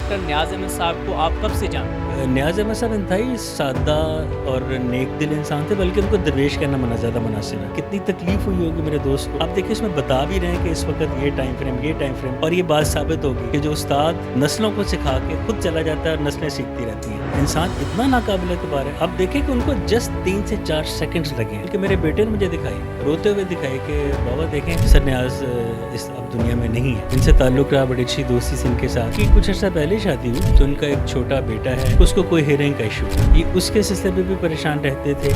Doctor نیاز احمد صاحب کو آپ کب سے جانتے ہیں؟ نیاز احمد صاحب انتہائی سادہ اور نیک دل انسان تھے، بلکہ ان کو درویش کہنا زیادہ مناسب ہے۔ کتنی تکلیف ہوئی ہوگی میرے دوست کو۔ آپ دیکھیں اس میں بتا بھی رہے ہیں کہ اس وقت یہ ٹائم فریم اور یہ بات ثابت ہوگی کہ جو استاد نسلوں کو سکھا کے خود چلا جاتا ہے اور نسلیں سیکھتی رہتی ہیں، انسان اتنا ناقابل اعتبار ہے۔ آپ دیکھیں کہ ان کو جسٹ 3 سے 4 سیکنڈز لگے ہیں کہ میرے بیٹے نے مجھے دکھائی، روتے ہوئے دکھائی کہ بابا دیکھیں سر نیاز اس اب دنیا میں نہیں ہے۔ ان سے تعلق رہا، بڑی اچھی دوستی سے ان کے ساتھ کی۔ کچھ عرصہ پہلے شادی ہوئی تو ان کا ایک چھوٹا بیٹا ہے، اس کو کوئی ہیئرنگ کا ایشو، یہ اس کے سلسلے میں بھی پریشان رہتے تھے۔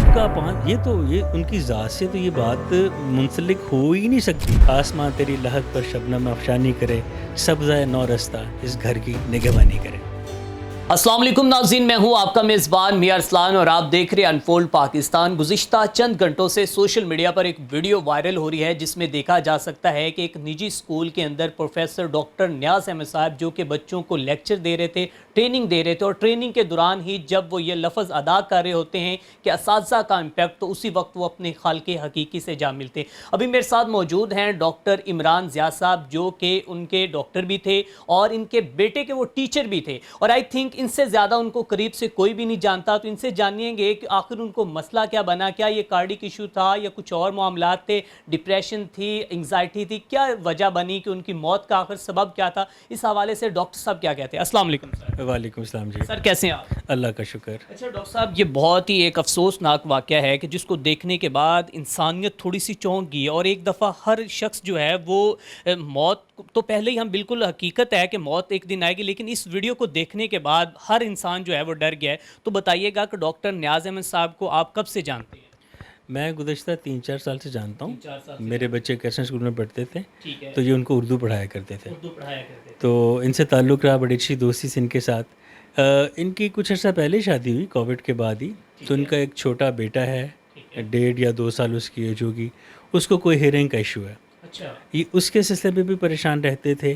یہ ان کی ذات سے تو یہ بات منسلک ہو ہی نہیں سکتی۔ آسمان تیری لحد پر شبنم افشانی کرے، سبزہ نو رستہ اس گھر کی نگہبانی کرے۔ السلام علیکم ناظرین، میں ہوں آپ کا میزبان میاں ارسلان اور آپ دیکھ رہے انفولڈ پاکستان۔ گزشتہ چند گھنٹوں سے سوشل میڈیا پر ایک ویڈیو وائرل ہو رہی ہے جس میں دیکھا جا سکتا ہے کہ ایک نجی اسکول کے اندر پروفیسر ڈاکٹر نیاز احمد صاحب جو کہ بچوں کو لیکچر دے رہے تھے، ٹریننگ دے رہے تھے، اور ٹریننگ کے دوران ہی جب وہ یہ لفظ ادا کر رہے ہوتے ہیں کہ اساتذہ کا امپیکٹ، تو اسی وقت وہ اپنے خالق حقیقی سے جا ملتے۔ ابھی میرے ساتھ موجود ہیں ڈاکٹر عمران ضیاء صاحب جو کہ ان کے ڈاکٹر بھی تھے اور ان کے بیٹے کے وہ ٹیچر بھی تھے، اور آئی تھنک ان سے زیادہ ان کو قریب سے کوئی بھی نہیں جانتا، تو ان سے جانیں گے کہ آخر ان کو مسئلہ کیا بنا، کیا یہ کارڈک ایشو تھا یا کچھ اور معاملات تھے، ڈپریشن تھی، انگزائٹی تھی، کیا وجہ بنی کہ ان کی موت کا آخر سبب کیا تھا۔ اس حوالے سے ڈاکٹر صاحب کیا کہتے ہیں؟ السلام علیکم سر۔ وعلیکم السلام جی۔ سر کیسے ہیں آپ؟ اللہ کا شکر۔ اچھا ڈاکٹر صاحب، یہ بہت ہی ایک افسوسناک واقعہ ہے کہ جس کو دیکھنے کے بعد انسانیت تھوڑی سی چونک گئی، اور ایک دفعہ ہر شخص جو ہے وہ موت تو پہلے ہی ہم بالکل حقیقت ہے کہ موت ایک دن آئے گی، لیکن اس ویڈیو کو دیکھنے کے بعد ہر انسان جو ہے وہ ڈر گیا ہے۔ تو بتائیے گا کہ ڈاکٹر نیاز احمد صاحب کو آپ کب سے جانتے ہیں؟ میں گزشتہ 3-4 سال سے جانتا ہوں۔ 3-4 سال سے میرے بچے کرسچن اسکول میں پڑھتے تھے، ٹھیک ہے، تو یہ ان کو اردو پڑھایا کرتے تھے، اردو پڑھایا کرتے تھے، تو ان سے تعلق رہا، بڑی اچھی دوستی سے ان کے ساتھ۔ ان کی کچھ عرصہ پہلے شادی ہوئی کووڈ کے بعد ہی، تو ان کا ایک چھوٹا بیٹا ہے، 1.5 یا 2 سال اس کی ایج ہوگی، اس کو کوئی ہیئرنگ کا ایشو ہے، اچھا یہ اس کے سلسلے میں بھی پریشان رہتے تھے۔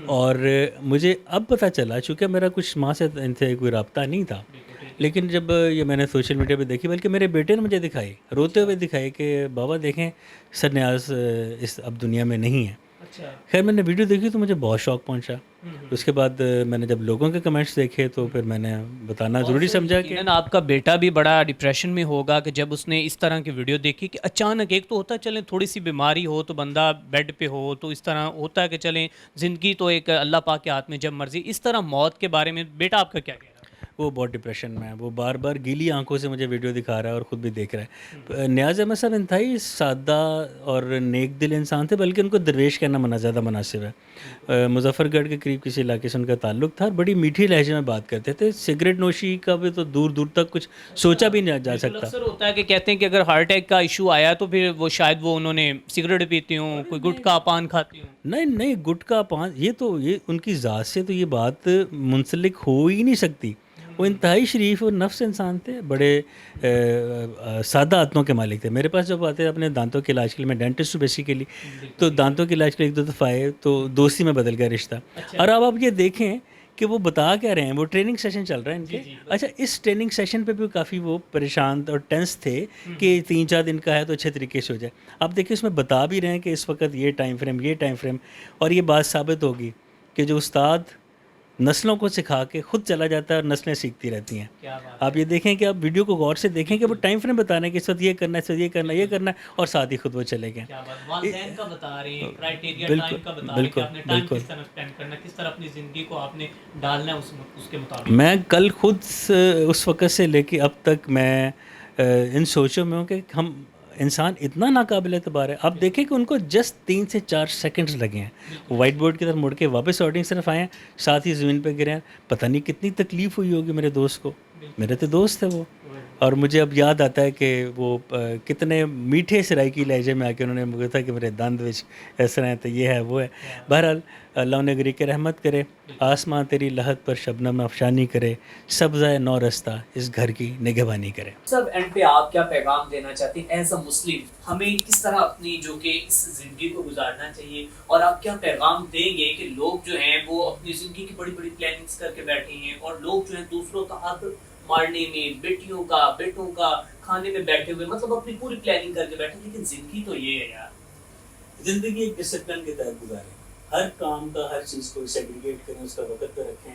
اور مجھے اب پتہ چلا، چونکہ میرا کچھ ماہ سے ان سے کوئی رابطہ نہیں تھا، لیکن جب یہ میں نے سوشل میڈیا پہ دیکھی، بلکہ میرے بیٹے نے مجھے دکھائی، روتے ہوئے دکھائی کہ بابا دیکھیں سر نیاز اس اب دنیا میں نہیں ہے۔ اچھا، خیر میں نے ویڈیو دیکھی تو مجھے بہت شوق پہنچا۔ اس کے بعد میں نے جب لوگوں کے کمنٹس دیکھے تو پھر میں نے بتانا ضروری سمجھا کہ آپ کا بیٹا بھی بڑا ڈپریشن میں ہوگا کہ جب اس نے اس طرح کی ویڈیو دیکھی کہ اچانک، ایک تو ہوتا ہے چلیں تھوڑی سی بیماری ہو تو بندہ بیڈ پہ ہو تو اس طرح ہوتا ہے کہ چلیں زندگی تو ایک اللہ پاک کے ہاتھ میں، جب مرضی، اس طرح موت کے بارے میں بیٹا آپ کا کیا کہہ رہا ہے؟ وہ بہت ڈپریشن میں ہے، وہ بار بار گیلی آنکھوں سے مجھے ویڈیو دکھا رہا ہے اور خود بھی دیکھ رہا ہے۔ نیاز احمد صاحب انتہائی سادہ اور نیک دل انسان تھے، بلکہ ان کو درویش کہنا زیادہ مناسب ہے۔ مظفر گڑھ کے قریب کسی علاقے سے ان کا تعلق تھا، اور بڑی میٹھی لہجے میں بات کرتے تھے۔ سگریٹ نوشی کا بھی تو دور دور تک کچھ سوچا بھی نہیں جا سکتا۔ اکثر ہوتا ہے کہ کہتے ہیں کہ اگر ہارٹ اٹیک کا ایشو آیا تو پھر وہ شاید وہ انہوں نے سگریٹ پیتے ہوں، کوئی گٹکا پان کھاتے ہوں۔ نہیں گٹکا پان، یہ ان کی ذات سے تو یہ بات منسلک ہو ہی نہیں سکتی۔ وہ انتہائی شریف اور نفس انسان تھے، بڑے سادہ عادتوں کے مالک تھے۔ میرے پاس جب آتے اپنے دانتوں کے علاج کے لیے، میں ڈینٹسٹ ہوں بیسیکلی، تو دانتوں کے علاج کے لیے 1-2 دفعہ آئے تو دوستی میں بدل گیا رشتہ۔ اور اب آپ یہ دیکھیں کہ وہ بتا کیا رہے ہیں، وہ ٹریننگ سیشن چل رہا ہے ان کے۔ اچھا، اس ٹریننگ سیشن پہ بھی کافی وہ پریشان اور ٹینس تھے کہ 3-4 دن کا ہے تو اچھے طریقے سے ہو جائے۔ آپ دیکھیں اس میں بتا بھی رہے ہیں کہ اس وقت یہ ٹائم فریم، اور یہ بات ثابت ہوگی کہ جو استاد نسلوں کو سکھا کے خود چلا جاتا ہے اور نسلیں سیکھتی رہتی ہیں۔ آپ یہ دیکھیں کہ آپ ویڈیو کو غور سے دیکھیں کہ وہ ٹائم فریم بتا رہے ہیں کہ اس وقت یہ کرنا ہے، اس وقت یہ کرنا ہے، یہ کرنا ہے، اور ساتھ ہی خود وہ چلے گئے۔ والدین کا بتا رہے ہیں، کرائٹیریا ٹائم کا بتا رہے ہیں کہ آپ نے ٹائم کس طرح اسپینڈ کرنا ہے، کس طرح اپنی زندگی کو آپ نے ڈالنا ہے اس کے مطابق۔ میں کل خود اس وقت سے لے کے اب تک میں ان سوچوں میں ہوں کہ ہم انسان اتنا ناقابل اعتبار ہے۔ آپ دیکھیں کہ ان کو جسٹ 3 سے 4 سیکنڈز لگے ہیں، وائٹ بورڈ کی طرف مڑ کے واپس آڈینگ صرف آئے ہیں، ساتھ ہی زمین پہ گرے ہیں۔ پتہ نہیں کتنی تکلیف ہوئی ہوگی میرے دوست کو، میرے تو دوست تھے وہ۔ اور مجھے اب یاد آتا ہے کہ وہ کتنے میٹھے سرائکی لہجے میں آ کے انہوں نے مجھے تھا کہ میرے دند وچ اس طرح ہے، تو یہ ہے وہ ہے۔ بہرحال اللہ انہیں غریق رحمت کرے، آسمان تیری لحد پر شبنم افشانی کرے، سبزہ نو رستہ اس گھر کی نگہبانی کرے۔ سب اینڈ پہ آپ کیا پیغام دینا چاہتے ہیں ایز اے مسلم؟ ہمیں کس طرح اپنی جو کہ اس زندگی کو گزارنا چاہیے، اور آپ کیا پیغام دیں گے کہ لوگ جو ہیں وہ اپنی زندگی کی بڑی بڑی پلاننگز کر کے بیٹھے ہیں، اور لوگ جو ہیں دوسروں کا حق مارنے میں، بیٹیوں کا، بیٹوں کا کھانے میں بیٹھے ہوئے، مطلب اپنی پوری پلاننگ کر کے بیٹھے، لیکن زندگی تو یہ ہے یار۔ زندگی ایک ڈسپلن کے تحت گزاریں، ہر کام کا، ہر چیز کو سیگریگیٹ کریں، اس کا وقت پہ رکھیں۔